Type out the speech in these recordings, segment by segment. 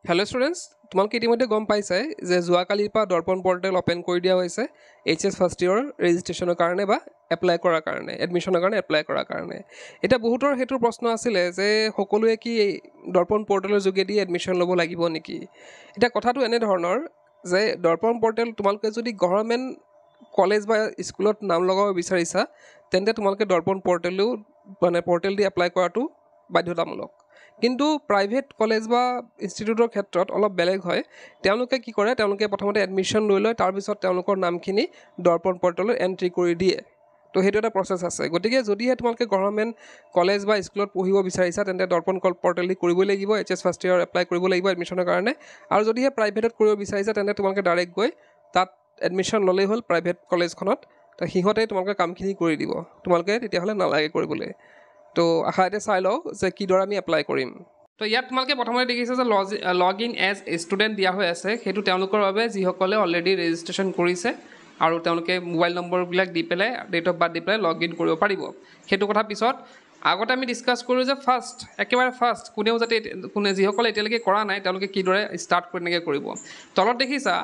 Hello' students, তোমালোকে ইতিমধ্যে গম পাইছাই যে যোৱাকালিৰ পৰা দৰ্পণ পৰ্টেল অ'পেন কৰি দিয়া হৈছে HS ফাৰ্ষ্ট ইয়েৰৰ ৰেজিষ্ট্ৰেশ্যনৰ কাৰণে বা এপ্লাই কৰাৰ কাৰণে, এডমিশ্যনৰ কাৰণে এপ্লাই কৰাৰ কাৰণে। এতিয়া বহুতৰ সেইটোৰ প্ৰশ্ন আছিলে যে সকলোৱে কি দৰ্পণ পৰ্টেলৰ যোগেদি এডমিশ্যন ল'ব লাগিব নেকি? এতিয়া কথাটো এনেধৰণৰ যে দৰ্পণ পৰ্টেল তোমালোকে যদি গভৰ্ণমেণ্ট কলেজ বা স্কুলত নাম লগাব বিচাৰিছা তেন্তে তোমালোকে দৰ্পণ পৰ্টেল দি এপ্লাই কৰাটো বাধ্যতামূলক। কিন্তু প্ৰাইভেট কলেজ বা ইনষ্টিটিউটৰ ক্ষেত্ৰত অলপ বেলেগ হয়। তেওঁলোকে কি কৰে, তেওঁলোকে প্ৰথমতে এডমিশ্যন লৈ লয়, তাৰপিছত তেওঁলোকৰ নামখিনি দৰ্পণ পৰ্টেলত এণ্ট্ৰি কৰি দিয়ে। তো সেইটো এটা প্ৰচেছ আছে। গতিকে যদিহে তোমালোকে গভৰ্ণমেণ্ট কলেজ বা স্কুলত পঢ়িব বিচাৰিছা তেন্তে দৰ্পণ পৰ্টেল দি কৰিবই লাগিব, HS ফাৰ্ষ্ট ইয়েৰ এপ্লাই কৰিব লাগিব এডমিশ্যনৰ কাৰণে। আৰু যদিহে প্ৰাইভেটত কৰিব বিচাৰিছা তেন্তে তোমালোকে ডাইৰেক্ট গৈ তাত এডমিশ্যন ল'লেই হ'ল প্ৰাইভেট কলেজখনত। তো সিহঁতে তোমালোকে কামখিনি কৰি দিব, তোমালোকে তেতিয়াহ'লে নালাগে কৰিবলৈ। তো আশাতে চাই লওঁ যে কিদৰে আমি এপ্লাই কৰিম। তো ইয়াত তোমালোকে প্ৰথমতে দেখিছে যে লগ ইন এজ ষ্টুডেণ্ট দিয়া হৈ আছে। সেইটো তেওঁলোকৰ বাবে যিসকলে অলৰেডি ৰেজিষ্ট্ৰেশ্যন কৰিছে আৰু তেওঁলোকে মোবাইল নম্বৰবিলাক দি পেলাই ডেট অফ বাৰ্থ দি পেলাই লগ ইন কৰিব পাৰিব। সেইটো কথা পিছত আগতে আমি ডিছকাছ কৰোঁ যে একেবাৰে ফাৰ্ষ্ট যিসকলে এতিয়ালৈকে কৰা নাই তেওঁলোকে কিদৰে ষ্টাৰ্ট কেনেকৈ কৰিব। তলত দেখিছা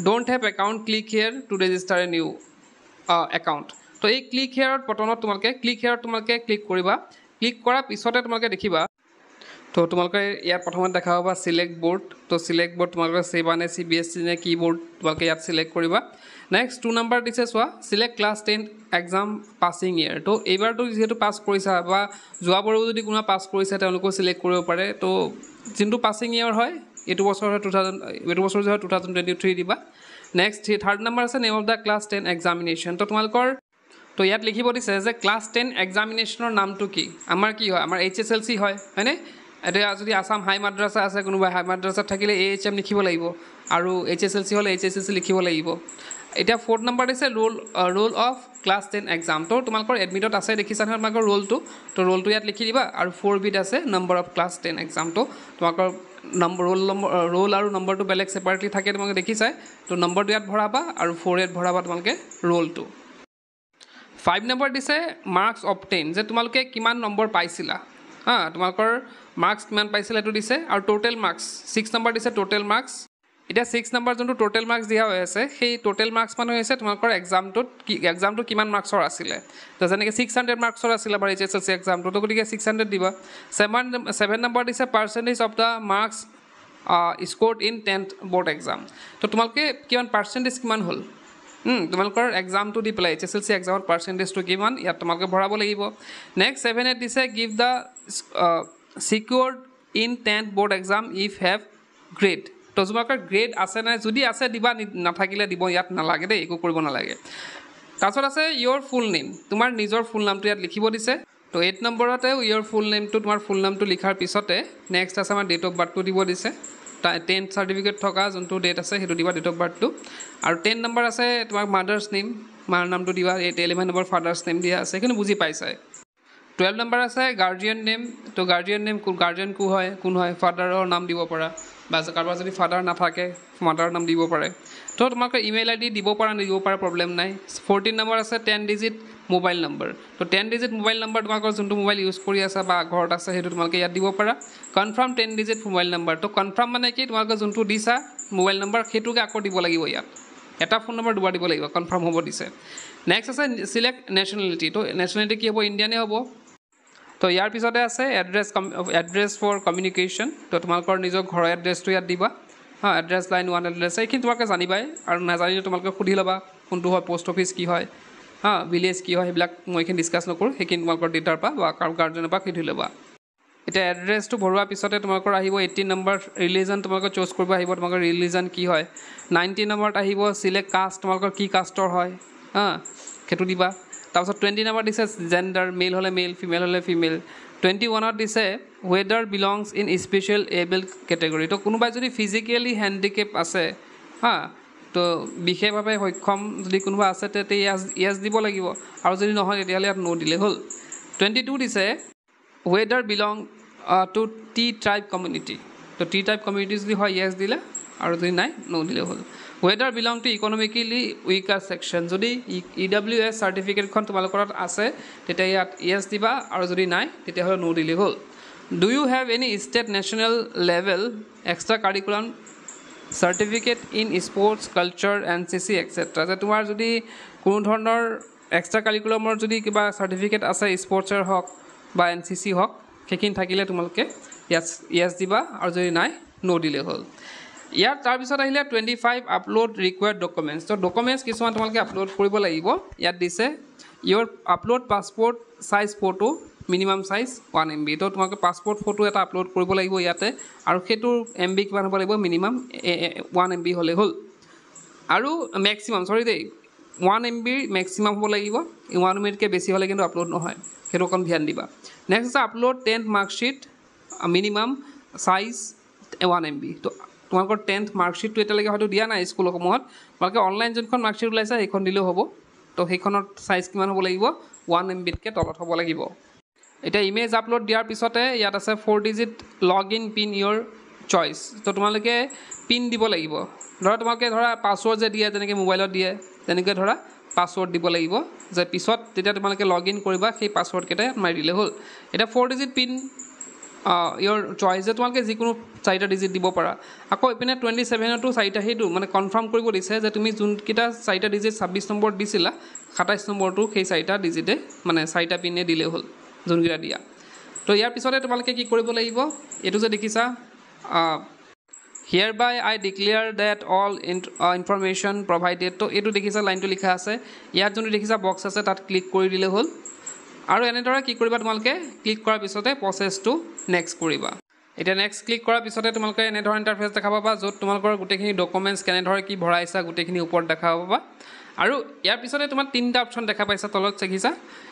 don't have account, click here to register a new account. তো এই ক্লিক হিয়াৰত বটনত তোমালোকে ক্লিক কৰিবা। ক্লিক কৰাৰ পিছতে তোমালোকে দেখিবা, তো তোমালোকে ইয়াত প্ৰথমতে দেখা পাবা চিলেক্ট বৰ্ড। তো চিলেক্ট বৰ্ড তোমালোকে CBSE নে CBSE নে কি বৰ্ড তোমালোকে ইয়াত চিলেক্ট কৰিবা। নেক্সট 2 নম্বৰ দিছে চোৱা, select class 10 exam passing year. তো এইবাৰতো যিহেতু পাছ কৰিছা বা যোৱাবাৰো যদি কোনোবা পাছ কৰিছে তেওঁলোকেও চিলেক্ট কৰিব পাৰে। তো যোনটো পাছিং ইয়েৰ হয় এইটো বছৰ হয় 2023 দিবা। নেক্সট 3rd নম্বৰ আছে name of the class 10 examination. তো তোমালোকৰ তো ইয়াত লিখিব দিছে যে ক্লাছ 10 এক্সামিনেশ্যনৰ নামটো কি। আমাৰ কি হয়, আমাৰ HSLC হয়নে? এতিয়া যদি আছাম হাই মাদ্ৰাছা আছে, কোনোবাই হাই মাদ্ৰাছাত থাকিলে AHM লিখিব লাগিব, আৰু HSLC হ'লে HSLC লিখিব লাগিব। এতিয়া 4th নম্বৰ দিছে ৰোল অফ ক্লাছ 10 এক্সাম। তো তোমালোকৰ এডমিটত আছে দেখিছা নহয় তোমালোকৰ ৰোলটো। তো ৰোলটো ইয়াত লিখি দিবা, আৰু 4B আছে নম্বৰ অফ ক্লাছ 10 এক্সাম। তো তোমালোকৰ ৰোল আৰু নম্বৰটো বেলেগ ছেপাৰেটলি থাকে তোমালোকে দেখিছাই। তো নম্বৰটো ইয়াত ভৰাবা আৰু 4 ইয়াত ভৰাবা তোমালোকে ৰোলটো। 5 নম্বৰ দিছে মাৰ্কছ অবটেইন, যে তোমালোকে কিমান নম্বৰ পাইছিলা। তোমালোকৰ মাৰ্কছ কিমান পাইছিলে এইটো দিছে, আৰু টোটেল মাৰ্কছ 6 নম্বৰ দিছে টোটেল মাৰ্কছ। এতিয়া 6 নম্বৰ যোনটো টোটেল মাৰ্কছ দিয়া হৈ আছে সেই টোটেল মাৰ্কছ মানে হৈছে তোমালোকৰ এক্সামটো কিমান মাৰ্কছৰ আছিলে। তো যেনেকৈ 600 মাৰ্কছৰ আছিলে আমাৰ HSLC এক্সামটো, তো গতিকে 600 দিবা। 7 নম্বৰ দিছে percentage of the marks scored in 10th board exam. তো তোমালোকে পাৰ্চেণ্টেজ কিমান হ'ল তোমালোকৰ এক্সামটো দি পেলাই HSLC এক্সামত পাৰ্চেণ্টেজটো কিমান ইয়াত তোমালোকে ভৰাব লাগিব। নেক্সট 7 দিছে give the secured in 10th board exam if have grade. তো তোমালোকৰ গ্ৰেড আছে নাই, যদি আছে দিবা, নাথাকিলে দিব, ইয়াত নালাগে দেই, একো কৰিব নালাগে। তাৰপিছত আছে ইয়'ৰ ফুল নেম, তোমাৰ নিজৰ ফুল নামটো ইয়াত লিখিব দিছে। তো 8 নম্বৰতে ইয়'ৰ ফুল নেমটো, তোমাৰ ফুল নামটো লিখাৰ পিছতে নেক্সট আছে আমাৰ ডেট অফ বাৰ্থটো দিব দিছে। 10th চাৰ্টিফিকেট থকা যোনটো ডেট আছে সেইটো দিবা, ডেট অফ বাৰ্থটো। আৰু 10 নম্বৰ আছে তোমাৰ মাদাৰ্ছ নেম, মাৰ নামটো দিবা। 11 নম্বৰ ফাদাৰ্ছ নেম দিয়া আছে, সেইখিনি বুজি পাইছাই। 12 নম্বৰ আছে গাৰ্জিয়ান নেম। তো গাৰ্জিয়ান নেম গাৰ্জিয়ান কোন হয় ফাদাৰৰ নাম দিব পৰা, বা কাৰোবাৰ যদি ফাদাৰ নাথাকে মাদাৰৰ নাম দিব পাৰে। তো তোমালোকে ইমেইল ID দিব পাৰা, নিদিব পাৰা, প্ৰব্লেম নাই। 14 নম্বৰ আছে 10 ডিজিট মোবাইল নম্বৰ। তো 10 ডিজিট মোবাইল নম্বৰ তোমালোকৰ যোনটো মোবাইল ইউজ কৰি আছা বা ঘৰত আছে সেইটো তোমালোকে ইয়াত দিব পাৰা। Confirm 10 digit mobile number. তো কনফাৰ্ম মানে কি, তোমালোকে যোনটো দিছা মোবাইল নম্বৰ সেইটোকে আকৌ দিব লাগিব ইয়াত। এটা ফোন নম্বৰ দুবাৰ দিব লাগিব, কনফাৰ্ম হ'ব দিছে। নেক্সট আছে চিলেক্ট নেশ্যনেলিটি। তো নেশ্যনেলিটি কি হ'ব, ইণ্ডিয়ানে হ'ব। তো ইয়াৰ পিছতে আছে এড্ৰেছ ফৰ কমিউনিকেশ্যন। তো তোমালোকৰ নিজৰ ঘৰৰ এড্ৰেছটো ইয়াত দিবা। এড্ৰেছ লাইন 1 এড্ৰেছ, এইখিনি তোমালোকে জানিবাই, আৰু নাজানিলে তোমালোকে সুধি ল'বা কোনটো হয়, পোষ্ট অফিচ কি হয়, ভিলেজ কি হয়, সেইবিলাক মই এইখিনি ডিছকাছ নকৰোঁ, সেইখিনি তোমালোকৰ দেউতাৰ পৰা বা কাৰো গাৰ্জেনৰ পৰা সুধি ল'বা। এতিয়া এড্ৰেছটো ভৰোৱাৰ পিছতে তোমালোকৰ আহিব 18 নম্বৰ ৰিলিজন, তোমালোকৰ চুজ কৰিব আহিব তোমালোকৰ ৰিলিজন কি হয়। 19 নম্বৰত আহিব চিলেক্ট কাষ্ট, তোমালোকৰ কি কাষ্টৰ হয় সেইটো দিবা। তাৰপিছত 20 নম্বৰ দিছে জেণ্ডাৰ, মেল হ'লে মেল, ফিমেল হ'লে ফিমেল। 21ত দিছে weather belongs in special abled category. তো কোনোবাই যদি ফিজিকেলি হেণ্ডিকেপ আছে তো বিশেষভাৱে সক্ষম যদি কোনোবা আছে তেতিয়া য়েছ দিব লাগিব, আৰু যদি নহয় তেতিয়াহ'লে ইয়াত ন' দিলে হ'ল। 22 দিছে weather belong to T tribe community. তো টি ট্ৰাইব কমিউনিটি যদি হয় য়েছ দিলে, আৰু যদি নাই ন' দিলে হ'ল। Weather belong to economically weaker section, যদি EWS চাৰ্টিফিকেটখন তোমালোকৰ তাত আছে তেতিয়া ইয়াত য়েছ দিবা, আৰু যদি নাই তেতিয়াহ'লে ন' দিলে হ'ল। Do you have any state national level extracurriculum certificate in sports culture NCC etc. যে তোমাৰ যদি কোনো ধৰণৰ এক্সট্ৰা কাৰিকুলামৰ যদি কিবা চাৰ্টিফিকেট আছে স্পৰ্টছৰ হওক বা NCC হওক সেইখিনি থাকিলে তোমালোকে yes দিবা আৰু যদি নাই no দিলে হ'ল ইয়াৰ তাৰপিছত আহিলে 25 আপলোড ৰিকুৱাৰ্ড ডকুমেণ্টছ তো ডকুমেণ্টছ কিছুমান তোমালোকে আপলোড কৰিব লাগিব ইয়াত দিছে your upload passport size photo minimum size 1 MB তো তোমাকে পাসপোর্ট ফটো এটা আপলোড কৰিব লাগিব ইয়াতে আৰু সেইটো MB কিমান হ'ব লাগিব মিনিমাম 1 MB হলে হ'ল আৰু ম্যাক্সিমাম সৰি দেই 1 MB ম্যাক্সিমাম হ'ব লাগিব 1 মিনিট কে বেছি হলে কিন্তু আপলোড নহয় সেইটো কোন ধ্যান দিবা নেক্সট আছে upload 10th marksheet minimum size 1 MB তো তোমাকৰ 10th মার্কশিটটো এটালৈকে হয়তো দিয়া নাই স্কুলসমূহত তোমালোকে অনলাইন যোনখন মার্কশিট ওলাইছে সেইখন দিলেও হ'ব তো সেইখনৰ সাইজ কিমান হ'ব লাগিব 1 MB কে তলত হ'ব লাগিব এটা ইমেজ আপলোড দিয়াৰ পিছতে ইয়াত আছে 4 digit login pin your choice তো তোমালোকে পিন দিব লাগিব ধৰা তোমালোকে ধৰা পাসওয়াৰ্ড যে দিয়ে যেনেকৈ মোবাইলত দিয়ে তেনেকৈ ধৰা পাসওয়াৰ্ড দিব লাগিব যে পিছত যেতিয়া তোমালোকে লগইন কৰিবা সেই পাসওয়াৰ্ড কেইটা মাৰি দিলে হ'ল এটা 4 ডিজিট পিন ইয়োৰ চইচ যে তোমালোকে যিকোনো 4টা ডিজিট দিব পাৰা আকৌ ইপিনে 27 টো 4টা হেতু মানে কনফাৰ্ম কৰিব দিছে যে তুমি যোন কিটা 4টা ডিজিট 26 নম্বৰ দিছিলা 27 নম্বৰটো সেই 4টা ডিজিটে মানে 4টা পিনে দিলে হ'ল যোনগিটা দিয়া তো ইয়াৰ পিছতে তোমালোকে কি কৰিব লাগিব এটো যে দেখিছা hereby I declare that all information provided তো এটো দেখিছা লাইনটো লিখা আছে ইয়াত যোনটো দেখিছা বক্স আছে তাত ক্লিক কৰি দিলে হ'ল আৰু এনেদৰে কি কৰিবা তোমালোকে ক্লিক কৰাৰ পিছতে প্ৰসেসটো নেক্সট কৰিবা এটা নেক্সট ক্লিক কৰাৰ পিছতে তোমালোকে এনেধৰণৰ ইন্টাৰফেস দেখা পাবা য'ত তোমালোকৰ গোটেইখিনি ডকুমেন্টছ কেনেধৰে কি ভৰাইছা গোটেইখিনি ওপৰত দেখা পাবা আৰু ইয়াৰ পিছতে তোমাৰ তিনটা অপচন দেখা পাইছা তলত দেখিছা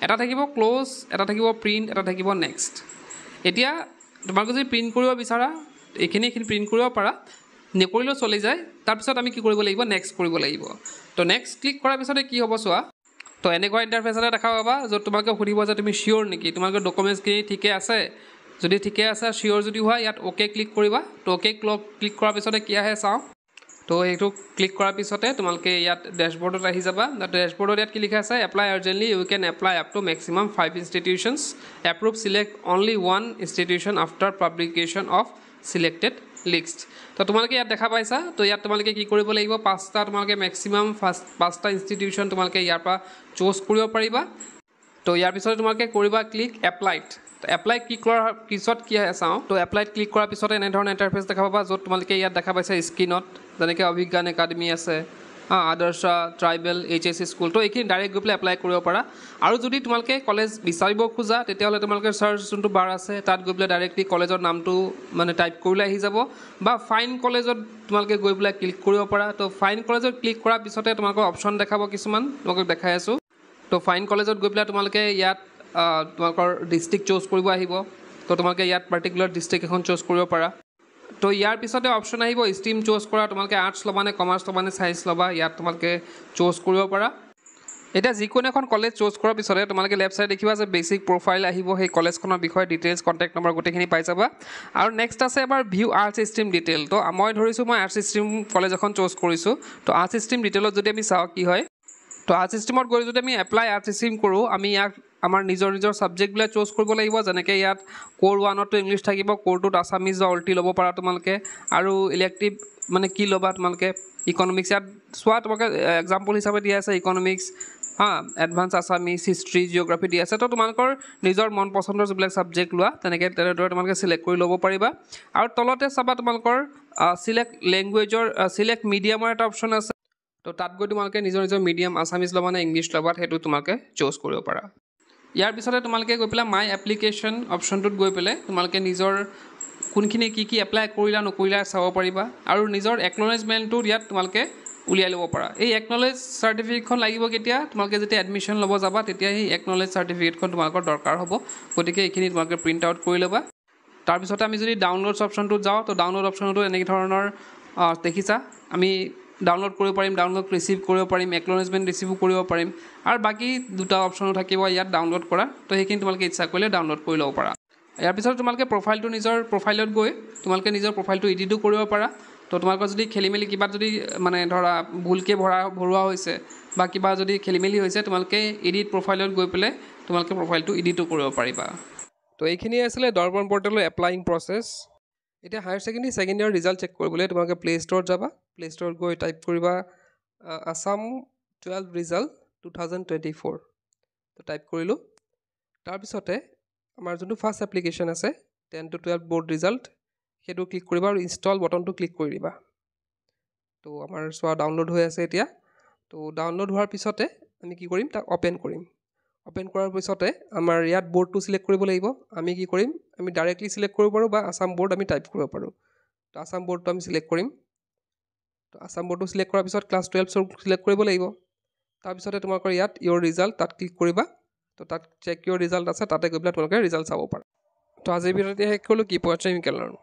এটা থাকিব ক্লোজ এটা থাকিব প্ৰিন্ট এটা থাকিব নেক্সট এতিয়া তোমালোকে যদি প্ৰিন্ট কৰিব বিচাৰা এইখিনি প্ৰিন্ট কৰিব পাৰা নেকৰিলেও চলি যায় তাৰ পিছত আমি কি কৰিব লাগিব নেক্সট কৰিব লাগিব তো নেক্সট ক্লিক কৰাৰ পিছতে কি হ'ব চোৱা তো এনেকুৱা ইন্টাৰফেস এটা দেখা পাবা য'ত তোমালোকে সুধিব যে তুমি শিওৰ নেকি তোমালোকৰ ডকুমেন্টছ কি ঠিকে আছে যদি ঠিকে আছে শিওৰ যদি হয় ইয়াত ওকে ক্লিক কৰিবা তো ওকে ক্লিক কৰাৰ পিছতে কি আহে চাও তো এইটো ক্লিক কৰাৰ পিছতে তোমালোকে ইয়াত ড্যাশবোৰ্ডত আহি যাবা ড্যাশবোৰ্ডত ইয়াত কি লিখা আছে apply urgently you can apply up to maximum 5 institutions approve select only 1 institution after publication of selected list তো তোমালোকে ইয়াত দেখা পাইছা তো ইয়াত তোমালোকে কি কৰিব লাগিব পাঁচটা তোমালোকে ম্যাক্সিমাম পাঁচটা ইনষ্টিটিউশন তোমালোকে ইয়াৰ পৰা চুজ কৰিব পাৰিবা তো ইয়াৰ পিছতে তোমালোকে কৰিবা ক্লিক এপ্লাইড এপ্লাই ক্লিক কৰাৰ পিছত কি আহে চাও তো এপ্লাইড ক্লিক কৰাৰ পিছতে এনে ধৰণৰ ইন্টাৰফেস দেখা পাবা য'ত তোমালোকে ইয়াত দেখা পাইছা স্ক্ৰিনত যেনেকৈ অভিজ্ঞান একাডেমি আছে আদৰ্শা ট্ৰাইবেল HSC স্কুল তো এইখিনি ডাইৰেক্ট গৈ পেলাই এপ্লাই কৰিব পাৰা আৰু যদি তোমালোকে কলেজ বিচাৰিব খোজা তেতিয়াহ'লে তোমালোকে সাৰ্চ যোনটো বাৰ আছে তাত গৈ পেলাই ডাইৰেক্টলি কলেজৰ নামটো মানে টাইপ কৰিলে আহি যাব বা ফাইন কলেজত তোমালোকে গৈ পেলাই ক্লিক কৰিব পাৰা তো ফাইন কলেজত ক্লিক কৰাৰ পিছতে তোমালোকৰ অপচন দেখাব কিছুমান তোমালোকক দেখাই আছো তো ফাইন কলেজত গৈ পেলাই তোমালোকে ইয়াত তোমালোকৰ ডিস্ট্ৰিক্ট চুজ কৰিব আহিব তো তোমালোকে ইয়াত পাৰ্টিকুলাৰ ডিস্ট্ৰিক্ট এখন চুজ কৰিব পাৰা তো ইয়াৰ পিছতে অপচন আহিব ষ্ট্ৰীম চুজ কৰা তোমালোকে আৰ্টছ লবা নে কমাৰ্চ লবা নে সায়েন্স লবা ইয়াত তোমালোকে চুজ কৰিব পাৰা এটা যিকোনো এখন কলেজ চুজ কৰাৰ পিছতে তোমালোকে লেফট সাইড দেখিবা যে বেসিক প্ৰফাইল আহিব সেই কলেজখনৰ বিষয়ে ডিটেইলছ কন্টাক্ট নম্বৰ গোটেইখিনি পাই যাবা আৰু নেক্সট আছে এবাৰ ভিউ আৰ্টছ ষ্ট্ৰীম ডিটেইল তো মই ধৰিছো মই আৰ্টছ ষ্ট্ৰীম কলেজ এখন চুজ কৰিছো তো আৰ্টছ ষ্ট্ৰীম ডিটেইলত যদি আমি চাও কি হয় তো আৰ্টছ ষ্ট্ৰীমত গৈ যদি আমি এপ্লাই আৰ্টছ ষ্ট্ৰীম কৰো আমি ইয়াক আমাৰ নিজৰ সাবজেক্টবিলাক চুজ কৰিব লাগিব যেনেকৈ ইয়াত কোৰ 1 টো ইংলিশ থাকিব কোৰ 2 ত আসামিজ বা অল্টি ল'ব পাৰা তোমালোকে আৰু ইলেক্টিভ মানে কি ল'বা তোমালোকে ইকনমিক্স ইয়াত সোৱা তোমালোকে এক্সাম্পল হিচাপে দিয়া আছে economics advance Assamese history geography দিয়া আছে তো তোমালোকৰ নিজৰ মন পছন্দৰ যিবিলাক সাবজেক্ট লোৱা তেনেকৈ তোমালোকে সিলেক্ট কৰি ল'ব পাৰিবা আৰু তলতে চাবা তোমালোকৰ সিলেক্ট ল্যাঙ্গুৱেজৰ সিলেক্ট মিডিয়ামৰ এটা অপচন আছে তো তাত গৈ তোমালোকে নিজৰ মিডিয়াম আসামিজ ল'বা নে ইংলিশ ল'বা সেইটো তোমালোকে চুজ কৰিব পাৰা ইয়াৰ পিছতে তোমালোকে গৈ পেলাই মাই এপ্লিকেশন অপচনটোত গৈ পেলাই তোমালোকে নিজৰ কোনখিনি কি এপ্লাই কৰিলা নকৰিলা চাব পাৰিবা আৰু নিজৰ একনলেজমেন্টটো ইয়াত তোমালোকে উলিয়াই ল'ব পাৰা এই একনলেজ সাৰ্টিফিকেটখন লাগিব কেতিয়া তোমালোকে যেতিয়া এডমিশন ল'ব যাবা তেতিয়া এই একনলেজ সাৰ্টিফিকেটখন তোমালোকৰ দৰকাৰ হ'ব গতিকে এইখিনি তোমালোকে প্ৰিন্ট আউট কৰি ল'বা তাৰ পিছতে আমি যদি ডাউনলোডছ অপচনটোত যাওঁ তো ডাউনলোড অপচনটো এনেকৈ ধৰণৰ দেখিছা আমি ডাউনলোড কৰিব পাৰিম ডাউনলোড ৰিসিভ কৰিব পাৰিম একনলেজমেন্ট ৰিসিভ কৰিব পাৰিম আৰু বাকি দুটা অপচনো থাকিব ইয়াত ডাউনলোড কৰা তো সেইখিনি তোমালোকে ইচ্ছা কৰিলে ডাউনলোড কৰি ল'ব পাৰা ইয়াৰ পিছত তোমালোকে প্ৰফাইলটো নিজৰ প্ৰফাইলত গৈ তোমালোকে নিজৰ প্ৰফাইলটো এডিটো কৰিব পাৰা তো তোমালোকৰ যদি খেলিমেলি কিবা যদি মানে ধৰা ভুলকে ভৰোৱা হৈছে বা কিবা যদি খেলিমেলি হৈছে তোমালোকে এডিট প্ৰফাইলত গৈ পেলাই তোমালোকে প্ৰফাইলটো এডিটো কৰিব পাৰিবা তো এইখিনিয়ে আছিলে দৰ্পণ পৰ্টেলৰ এপ্লাইং প্ৰচেছ এতিয়া higher secondary second year result check কৰিবলৈ তোমালোকে প্লে ষ্ট'ৰত যাবা প্লে ষ্ট'ৰত গৈ টাইপ কৰিবা আছাম 12 ৰিজাল্ট 2024 তো টাইপ কৰিলোঁ তাৰপিছতে আমাৰ যোনটো ফাৰ্ষ্ট এপ্লিকেশ্যন আছে 10 to 12 বৰ্ড ৰিজাল্ট সেইটো ক্লিক কৰিবা আৰু ইনষ্টল বটনটো ক্লিক কৰি দিবা তো আমাৰ চোৱা ডাউনলোড হৈ আছে এতিয়া তো ডাউনলোড হোৱাৰ পিছতে আমি কি কৰিম তাক অপেন কৰিম অপেন কৰাৰ পিছতে আমাৰ ইয়াত বৰ্ডটো সিলেক্ট কৰিব লাগিব আমি কি কৰিম আমি ডাইৰেক্টলি সিলেক্ট কৰিব পাৰোঁ বা আছাম বৰ্ড আমি টাইপ কৰিব পাৰোঁ তো আছাম বৰ্ডটো আমি সিলেক্ট কৰিম তো আছাম বৰ্ডটো সিলেক্ট কৰাৰ পিছত ক্লাছ 12 সিলেক্ট কৰিব লাগিব তাৰপিছতে তোমালোকৰ ইয়াত ইয়ৰ ৰিজাল্ট তাত ক্লিক কৰিবা তো তাত চেক ইয়ৰ ৰিজাল্ট আছে তাতে গৈ পেলাই তোমালোকে ৰিজাল্ট চাব পাৰা তো আজিৰ ভিডিঅ'তে শেষ কৰিলোঁ কি পইণ্ট আমি কেনেকৈ